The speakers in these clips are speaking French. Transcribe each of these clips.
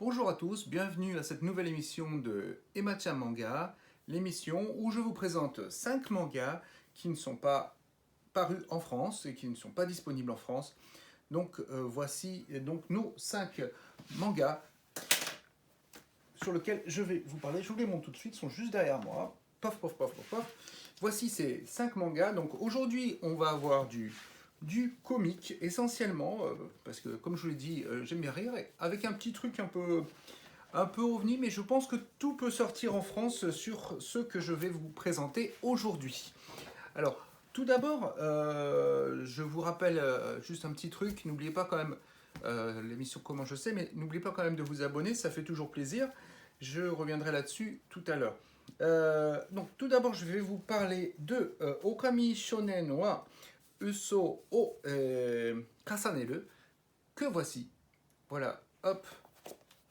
Bonjour à tous, bienvenue à cette nouvelle émission de Emacha Manga, l'émission où je vous présente 5 mangas qui ne sont pas parus en France et qui ne sont pas disponibles en France. Donc voici donc nos 5 mangas sur lesquels je vais vous parler. Je vous les montre tout de suite, ils sont juste derrière moi. Pof, pof, pof, pof, pof. Voici ces 5 mangas. Donc aujourd'hui, on va avoir du comique essentiellement, parce que comme je vous l'ai dit, j'aime bien rire, avec un petit truc un peu ovni, mais je pense que tout peut sortir en France sur ce que je vais vous présenter aujourd'hui. Alors, tout d'abord, je vous rappelle juste un petit truc, n'oubliez pas quand même, l'émission Comment je sais, mais n'oubliez pas quand même de vous abonner, ça fait toujours plaisir. Je reviendrai là-dessus tout à l'heure. Donc, tout d'abord, je vais vous parler de Okami Shonen wa Uso o Kasaneru, que voici. Voilà, hop,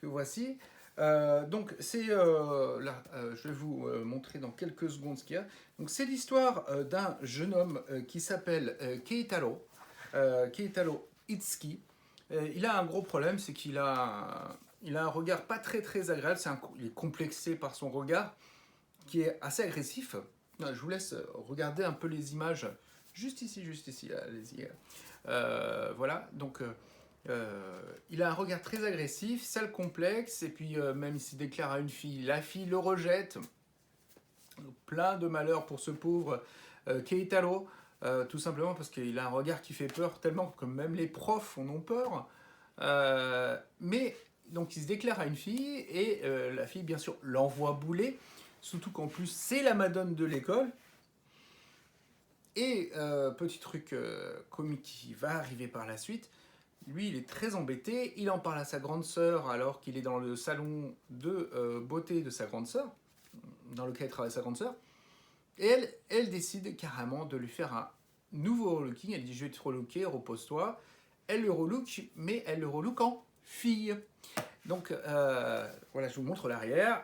que voici. Donc c'est là, je vais vous montrer dans quelques secondes ce qu'il y a. Donc c'est l'histoire d'un jeune homme qui s'appelle Keitaro Itsuki. Il a un gros problème, c'est il a un regard pas très agréable. Il est complexé par son regard qui est assez agressif. Je vous laisse regarder un peu les images juste ici, allez-y. Voilà, donc il a un regard très agressif, ça le complexe, et puis même s'il déclare à une fille, la fille le rejette. Plein de malheurs pour ce pauvre Keitaro, tout simplement parce qu'il a un regard qui fait peur tellement que même les profs en ont peur. Mais donc il se déclare à une fille, et la fille bien sûr l'envoie bouler, surtout qu'en plus c'est la madone de l'école. Et petit truc comique qui va arriver par la suite, lui, il est très embêté. Il en parle à sa grande sœur alors qu'il est dans le salon de beauté de sa grande sœur, dans lequel travaille sa grande sœur. Et elle décide carrément de lui faire un nouveau relooking. Elle dit, je vais te relooker, repose-toi. Elle le relook, mais elle le relook en fille. Donc voilà, je vous montre l'arrière.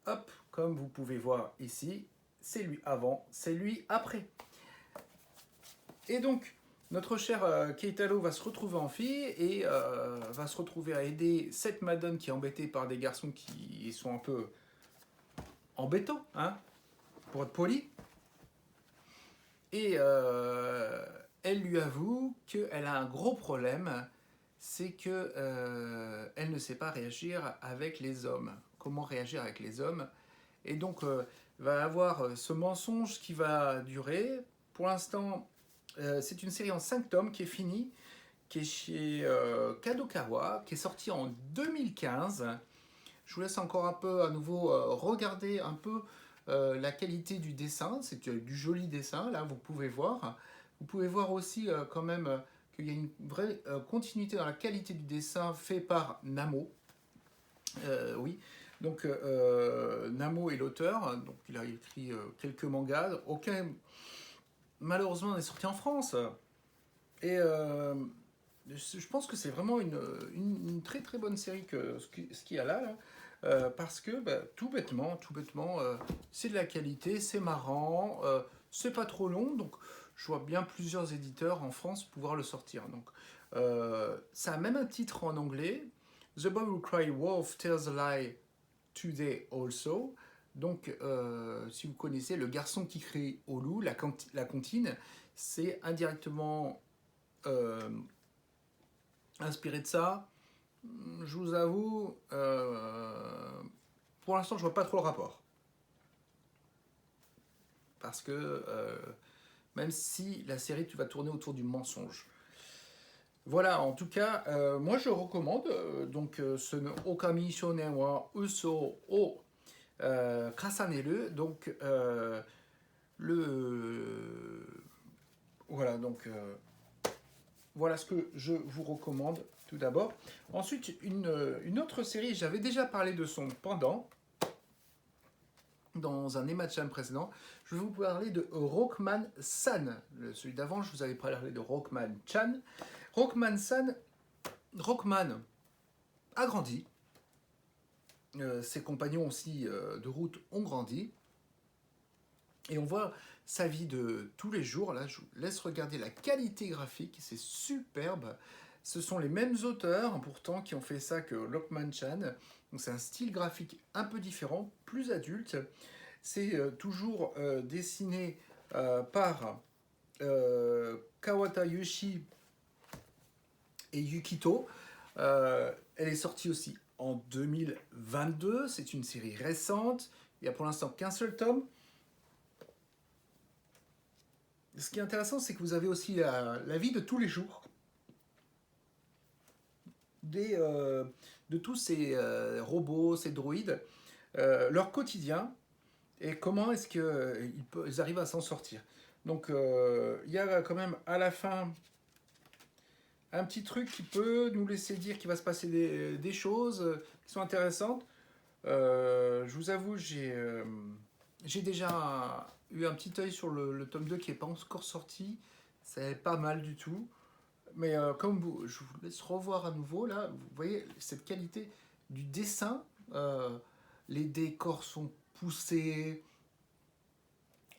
Hop, comme vous pouvez voir ici, c'est lui avant, c'est lui après. Et donc, notre cher Keitaro va se retrouver en fille et va se retrouver à aider cette madone qui est embêtée par des garçons qui sont un peu embêtants, hein, pour être poli. Et elle lui avoue qu'elle a un gros problème, c'est que elle ne sait pas réagir avec les hommes. Comment réagir avec les hommes? Et donc, va avoir ce mensonge qui va durer. Pour l'instant, c'est une série en 5 tomes qui est finie, qui est chez Kadokawa, qui est sortie en 2015. Je vous laisse encore un peu à nouveau regarder un peu la qualité du dessin. C'est du joli dessin, là, vous pouvez voir. Vous pouvez voir aussi quand même qu'il y a une vraie continuité dans la qualité du dessin fait par Namo. Oui, donc Namo est l'auteur, donc il a écrit quelques mangas. Aucun, malheureusement, n'est sorti en France. Et je pense que c'est vraiment une très bonne série que ce qu'il y a là, parce que bah, tout bêtement, c'est de la qualité, c'est marrant, c'est pas trop long, donc je vois bien plusieurs éditeurs en France pouvoir le sortir. Donc ça a même un titre en anglais, The Boy Who Cried Wolf Tells a Lie Today Also. Donc, si vous connaissez Le garçon qui crie au loup, la comptine, c'est indirectement inspiré de ça. Je vous avoue, pour l'instant, je vois pas trop le rapport. Parce que même si la série va tourner autour du mensonge. Voilà, en tout cas, moi je recommande donc ce Okami Shonen wa Uso o Kasaneru. Donc voilà, donc voilà ce que je vous recommande tout d'abord. Ensuite, une autre série, j'avais déjà parlé de son pendant dans un Emma-chan précédent. Je vais vous parler de Rockman-san. Celui d'avant, je vous avais parlé de Rockman-chan. Rockman-san, Rockman a grandi. Ses compagnons aussi de route ont grandi. Et on voit sa vie de tous les jours. Là, je vous laisse regarder la qualité graphique. C'est superbe. Ce sont les mêmes auteurs, pourtant, qui ont fait ça que Rockman-chan. Donc c'est un style graphique un peu différent, plus adulte. C'est toujours dessiné par Kawata Yoshi et Yukito. Elle est sortie aussi en 2022. C'est une série récente. Il n'y a pour l'instant qu'un seul tome. Ce qui est intéressant, c'est que vous avez aussi la vie de tous les jours de tous ces robots, ces droïdes, leur quotidien et comment est-ce qu'ils arrivent à s'en sortir. Donc il y a quand même à la fin un petit truc qui peut nous laisser dire qu'il va se passer des choses qui sont intéressantes. Je vous avoue, j'ai déjà eu un petit œil sur le tome 2 qui n'est pas encore sorti. C'est pas mal du tout. Mais je vous laisse revoir à nouveau, là, vous voyez cette qualité du dessin. Les décors sont poussés.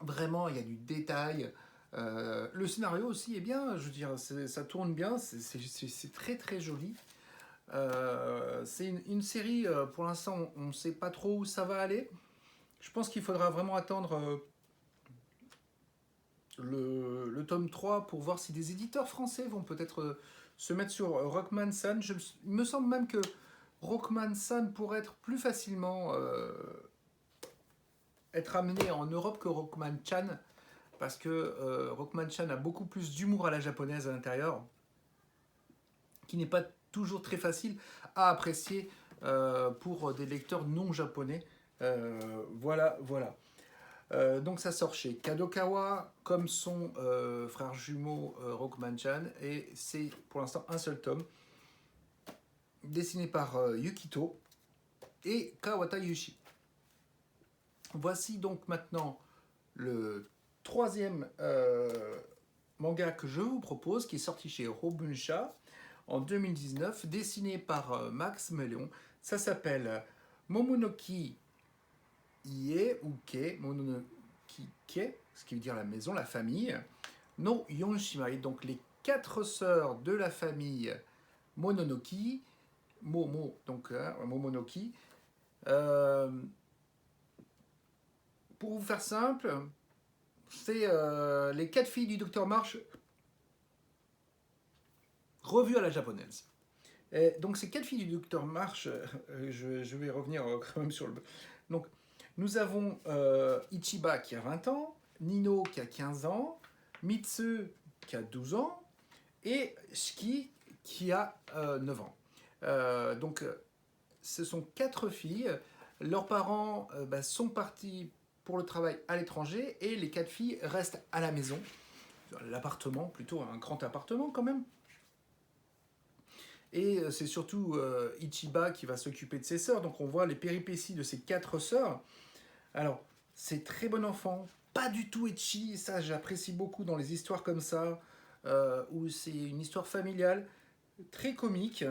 Vraiment, il y a du détail. Le scénario aussi est bien, je veux dire, ça tourne bien, c'est très très joli. C'est une série, pour l'instant, on ne sait pas trop où ça va aller. Je pense qu'il faudra vraiment attendre le tome 3 pour voir si des éditeurs français vont peut-être se mettre sur Rockman-san. Il me semble même que Rockman-san pourrait être plus facilement être amené en Europe que Rockman-chan, parce que Rockman-chan a beaucoup plus d'humour à la japonaise à l'intérieur, qui n'est pas toujours très facile à apprécier pour des lecteurs non japonais. Voilà, voilà. Donc ça sort chez Kadokawa, comme son frère jumeau Rockman-chan, et c'est pour l'instant un seul tome, dessiné par Yukito et Kawata Yushi. Voici donc maintenant le troisième manga que je vous propose, qui est sorti chez Robunsha en 2019, dessiné par Max Mellion. Ça s'appelle Momonoki Ie ou Ke, Momonoki Ke, ce qui veut dire la maison, la famille, no Yonshimai, donc les 4 sœurs de la famille Mononoki, donc Momonoki. Pour vous faire simple, c'est les 4 filles du docteur March revues à la japonaise. Et donc ces 4 filles du docteur March, je vais revenir quand même sur le... Donc nous avons Ichiba qui a 20 ans, Nino qui a 15 ans, Mitsu qui a 12 ans et Shiki qui a 9 ans. Donc ce sont 4 filles. Leurs parents sont partis pour le travail à l'étranger et les 4 filles restent à la maison. L'appartement, plutôt un grand appartement quand même. Et c'est surtout Ichiba qui va s'occuper de ses sœurs. Donc on voit les péripéties de ses 4 sœurs. Alors, c'est très bon enfant, pas du tout ecchi. Ça, j'apprécie beaucoup dans les histoires comme ça, où c'est une histoire familiale, très comique.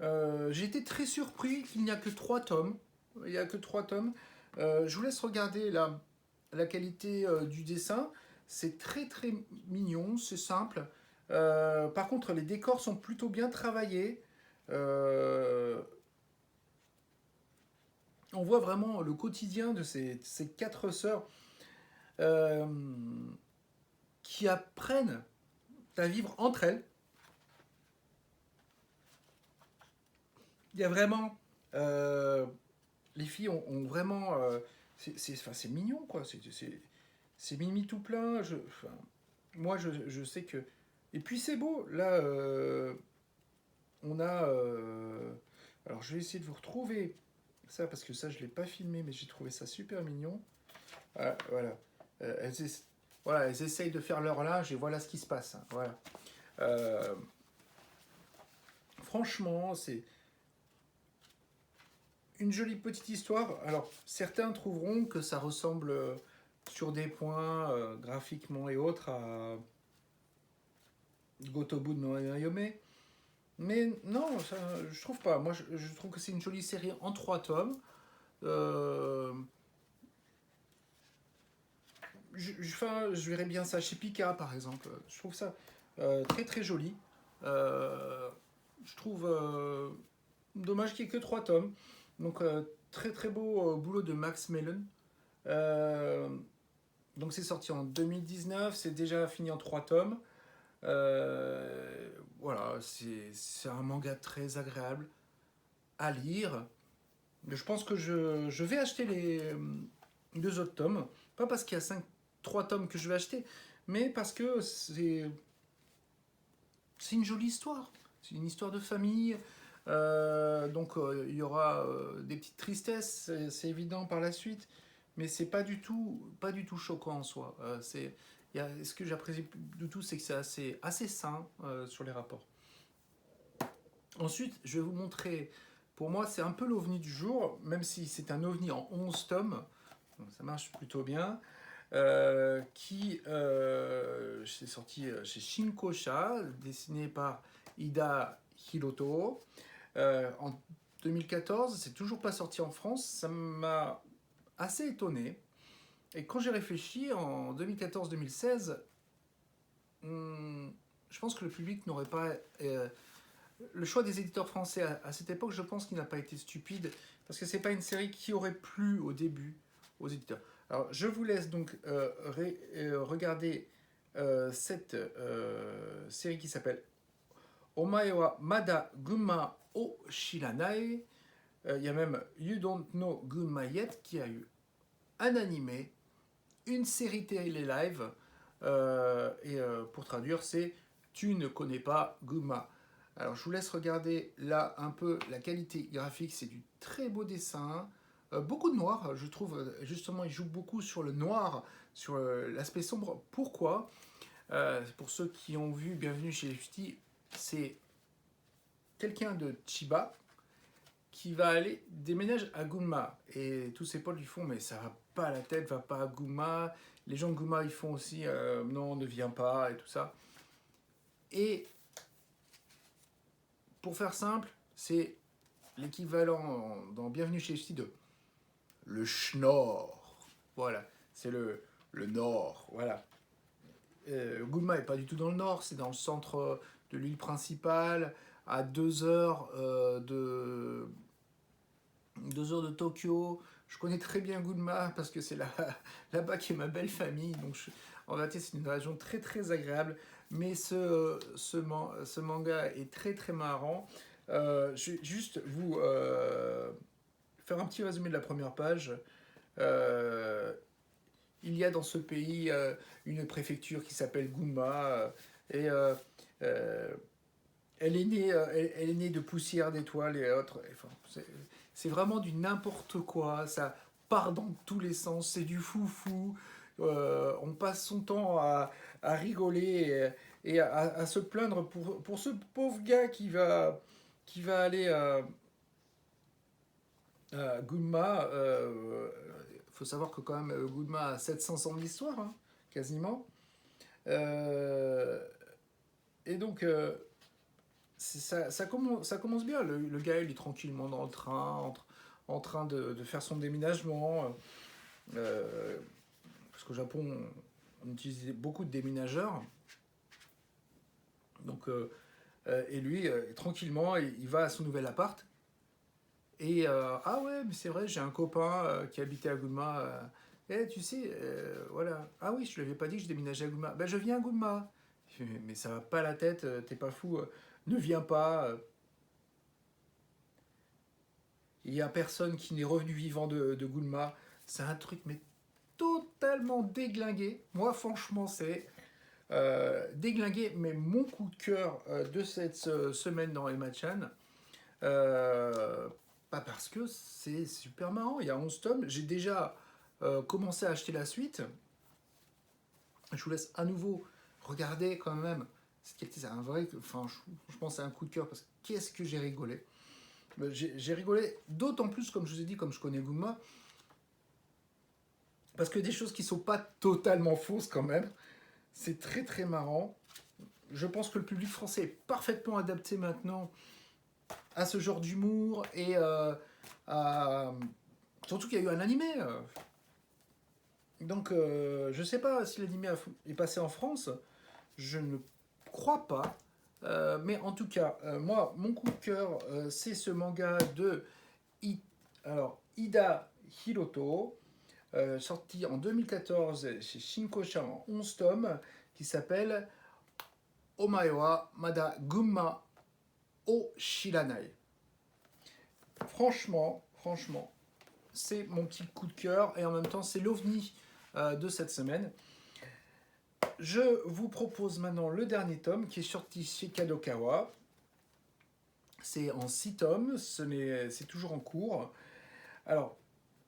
J'ai été très surpris qu'il n'y a que 3 tomes. Il n'y a que 3 tomes. Je vous laisse regarder la qualité du dessin. C'est très très mignon, c'est simple. Par contre, les décors sont plutôt bien travaillés. On voit vraiment le quotidien de ces 4 sœurs qui apprennent à vivre entre elles. Il y a vraiment... les filles ont vraiment... c'est mignon, quoi. C'est mimi tout plein. Moi, je sais que... Et puis c'est beau. Là, on a... alors, je vais essayer de vous retrouver ça, parce que ça, je ne l'ai pas filmé, mais j'ai trouvé ça super mignon. Voilà. Elles essayent de faire leur linge et voilà ce qui se passe. Hein. Voilà. Franchement, c'est une jolie petite histoire. Alors, certains trouveront que ça ressemble sur des points graphiquement et autres à Gotobu no Yome. Mais non, ça, je trouve pas. Moi, je trouve que c'est une jolie série en 3 tomes. Je verrais bien ça chez Pika, par exemple. Je trouve ça très très joli. Je trouve dommage qu'il n'y ait que 3 tomes. Donc très très beau boulot de Max Mellon. Euh, donc c'est sorti en 2019, c'est déjà fini en 3 tomes. Voilà, c'est un manga très agréable à lire. Je pense que je vais acheter les 2 autres tomes. Pas parce qu'il y a 3 tomes que je vais acheter, mais parce que c'est une jolie histoire. C'est une histoire de famille. Donc il y aura des petites tristesses, c'est évident par la suite, mais c'est pas du tout choquant en soi. Ce que j'apprécie du tout, c'est que c'est assez sain sur les rapports. Ensuite, je vais vous montrer, pour moi, c'est un peu l'ovni du jour, même si c'est un ovni en 11 tomes, donc ça marche plutôt bien, c'est sorti chez Shinkosha, dessiné par Ida Hiroto. En 2014, c'est toujours pas sorti en France, ça m'a assez étonné. Et quand j'ai réfléchi, en 2014-2016, je pense que le public n'aurait pas... le choix des éditeurs français à cette époque, je pense qu'il n'a pas été stupide, parce que c'est pas une série qui aurait plu au début aux éditeurs. Alors, je vous laisse donc regarder cette série qui s'appelle Omae wa Mada Gunma o Shiranai. Il y a même You Don't Know Gunma Yet qui a eu un animé, une série télé live, pour traduire, c'est Tu ne connais pas Gunma. Alors je vous laisse regarder là un peu la qualité graphique, c'est du très beau dessin, beaucoup de noir, je trouve justement il joue beaucoup sur le noir, sur l'aspect sombre. Pourquoi Pour ceux qui ont vu Bienvenue chez les Ch'tis, c'est quelqu'un de Chiba qui va aller déménager à Gunma. Et tous ses potes lui font mais ça va pas à la tête, va pas à Gunma. Les gens de Gunma ils font aussi non, ne viens pas et tout ça. Et pour faire simple, c'est l'équivalent dans Bienvenue chez les Ch'tis de le schnorr. Voilà, c'est le nord. Voilà. Gunma n'est pas du tout dans le nord, c'est dans le centre de l'île principale, à 2 heures de 2 heures de Tokyo. Je connais très bien Gunma parce que c'est là-bas qu'est ma belle famille. Donc en réalité, c'est une région très très agréable. Mais ce manga est très très marrant. Je vais juste vous faire un petit résumé de la première page. Euh, il y a dans ce pays une préfecture qui s'appelle Gunma. Et elle est née de poussière d'étoiles et autres. Enfin, c'est vraiment du n'importe quoi. Ça part dans tous les sens. C'est du foufou. On passe son temps à rigoler et à se plaindre pour ce pauvre gars qui va aller à Gunma. Faut savoir que quand même Gunma a 700 ans d'histoire, hein, quasiment. Euh, et donc ça commence bien. Le gars, il est tranquillement dans le train, en train de faire son déménagement. Euh, parce qu'au Japon, on utilisait beaucoup de déménageurs. Donc, et lui, tranquillement, il va à son nouvel appart. Et ah ouais, mais c'est vrai, j'ai un copain qui habitait à Gunma. Tu sais, voilà. Ah oui, je ne lui avais pas dit que je déménageais à Gunma. Ben, je viens à Gunma. Mais ça va pas la tête, t'es pas fou. Ne viens pas. Il y a personne qui n'est revenu vivant de Gunma. C'est un truc, mais totalement déglingué. Moi, franchement, c'est déglingué. Mais mon coup de cœur de cette semaine dans Emma-chan, pas parce que c'est super marrant. Il y a 11 tomes. J'ai déjà commencé à acheter la suite. Je vous laisse à nouveau regarder quand même. C'est un vrai. Enfin, je pense que c'est un coup de cœur parce que qu'est-ce que j'ai rigolé. J'ai rigolé d'autant plus, comme je vous ai dit, comme je connais Gunma, parce que des choses qui sont pas totalement fausses quand même. C'est très très marrant. Je pense que le public français est parfaitement adapté maintenant à ce genre d'humour et surtout qu'il y a eu un animé. Donc je sais pas si l'animé est passé en France. Je ne crois pas. Mais en tout cas, moi, mon coup de cœur, c'est ce manga de Ida Hiroto, sorti en 2014 chez Shinkocha en 11 tomes, qui s'appelle Omae wa Mada Gunma o Shiranai. Franchement, c'est mon petit coup de cœur et en même temps, c'est l'ovni de cette semaine. Je vous propose maintenant le dernier tome qui est sorti chez Kadokawa. C'est en 6 tomes, c'est toujours en cours. Alors,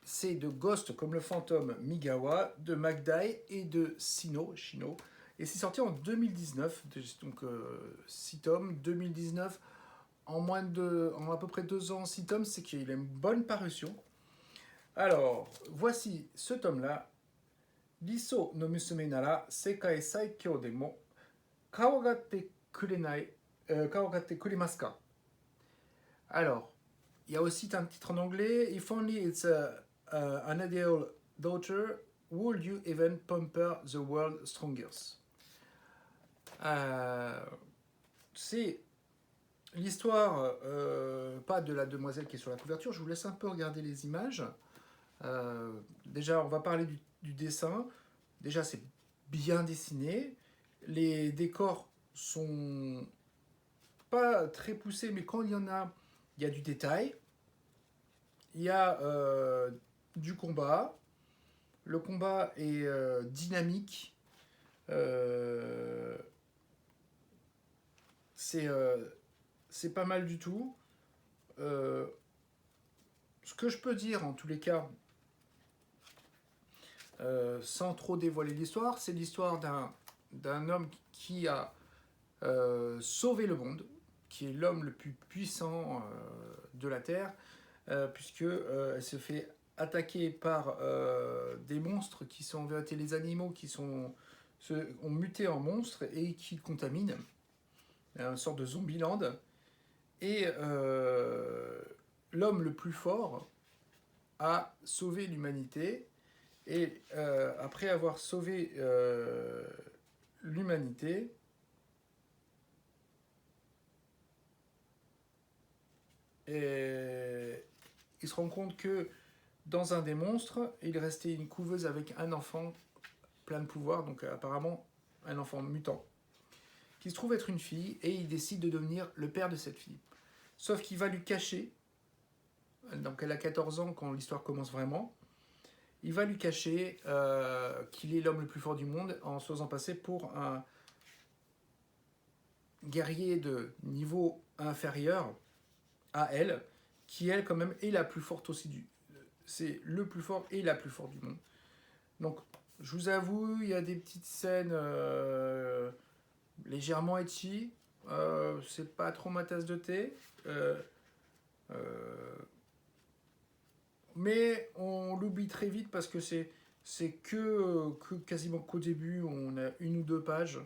c'est de Ghost comme le fantôme Migawa, de Magdai et de Shino. Et c'est sorti en 2019, donc 6 tomes, 2019, en à peu près 2 ans, 6 tomes, c'est qu'il a une bonne parution. Alors, voici ce tome-là. Liso no musume nara sekai saikyou demo kawagatte kuremasu ka. Alors, il y a aussi un titre en anglais. If only it's an ideal daughter, would you even pamper the world strongest? C'est l'histoire, pas de la demoiselle qui est sur la couverture. Je vous laisse un peu regarder les images. Déjà, on va parler du dessin. Déjà, c'est bien dessiné. Les décors sont pas très poussés, mais quand il y a du détail. Il y a du combat. Le combat est dynamique. C'est pas mal du tout. Ce que je peux dire en tous les cas, sans trop dévoiler l'histoire, c'est l'histoire d'un homme qui a sauvé le monde, qui est l'homme le plus puissant de la Terre, puisque elle se fait attaquer par des monstres qui sont en vérité les animaux qui ont muté en monstres et qui contaminent, une sorte de zombieland. Et l'homme le plus fort a sauvé l'humanité. Et après avoir sauvé l'humanité, il se rend compte que dans un des monstres, il restait une couveuse avec un enfant plein de pouvoir, donc apparemment un enfant mutant, qui se trouve être une fille, et il décide de devenir le père de cette fille. Sauf qu'il va lui cacher, donc elle a 14 ans quand l'histoire commence vraiment, il va lui cacher qu'il est l'homme le plus fort du monde en se faisant passer pour un guerrier de niveau inférieur à elle, qui elle quand même est la plus forte aussi c'est le plus fort et la plus forte du monde. Donc je vous avoue, il y a des petites scènes légèrement etchi, c'est pas trop ma tasse de thé, mais on l'oublie très vite parce que c'est que quasiment qu'au début, on a 1 ou 2 pages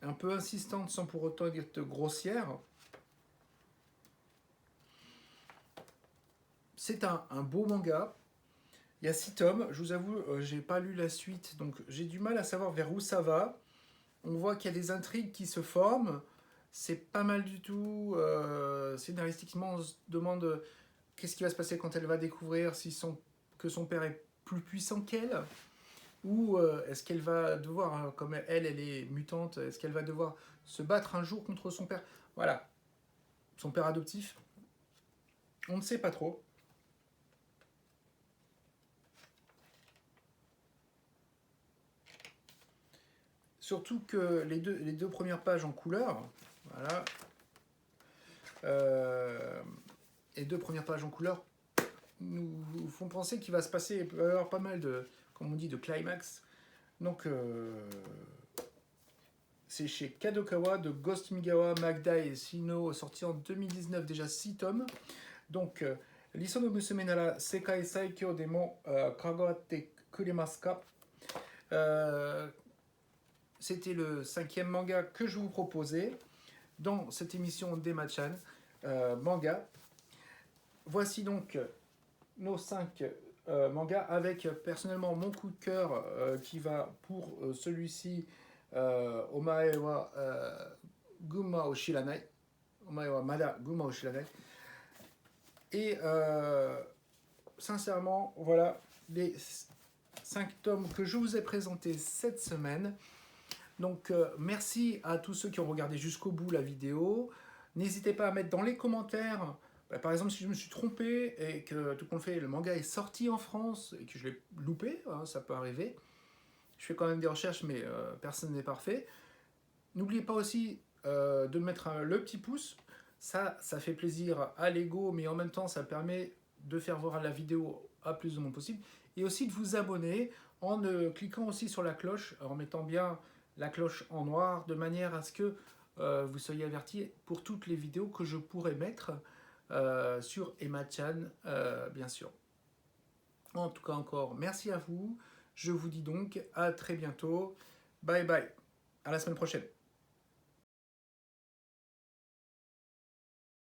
un peu insistantes sans pour autant être grossières. C'est un beau manga. Il y a 6 tomes. Je vous avoue, j'ai pas lu la suite, donc j'ai du mal à savoir vers où ça va. On voit qu'il y a des intrigues qui se forment. C'est pas mal du tout. Scénaristiquement, on se demande qu'est-ce qui va se passer quand elle va découvrir que son père est plus puissant qu'elle. Ou est-ce qu'elle va devoir, comme elle est mutante, est-ce qu'elle va devoir se battre un jour contre son père? Voilà. Son père adoptif. On ne sait pas trop. Surtout que les deux premières pages en couleur, voilà, les 2 premières pages en couleur nous font penser qu'il va se passer, il peut y avoir pas mal de, comme on dit, de climax. Donc, c'est chez Kadokawa de Ghost Migawa, Magdai et Shino, sorti en 2019, déjà 6 tomes. Donc, Liso no musume nara sekai saikyou demo kawagatte kuremasu ka. C'était le 5e manga que je vous proposais dans cette émission d'Emma-chan manga. Voici donc nos 5 mangas avec personnellement mon coup de cœur qui va pour celui-ci Omae wa Guma o Shiranai. Omae wa Mada Guma o Shiranai. Et sincèrement, voilà les 5 tomes que je vous ai présentés cette semaine. Donc, merci à tous ceux qui ont regardé jusqu'au bout la vidéo. N'hésitez pas à mettre dans les commentaires, par exemple, si je me suis trompé et que tout compte fait, le manga est sorti en France et que je l'ai loupé, hein, ça peut arriver. Je fais quand même des recherches, mais personne n'est parfait. N'oubliez pas aussi de mettre le petit pouce. Ça fait plaisir à l'ego, mais en même temps, ça permet de faire voir la vidéo à plus de monde possible. Et aussi de vous abonner en cliquant aussi sur la cloche, en mettant bien la cloche en noir, de manière à ce que vous soyez avertis pour toutes les vidéos que je pourrais mettre sur Emma-chan, bien sûr. En tout cas, encore, merci à vous. Je vous dis donc à très bientôt. Bye bye. À la semaine prochaine.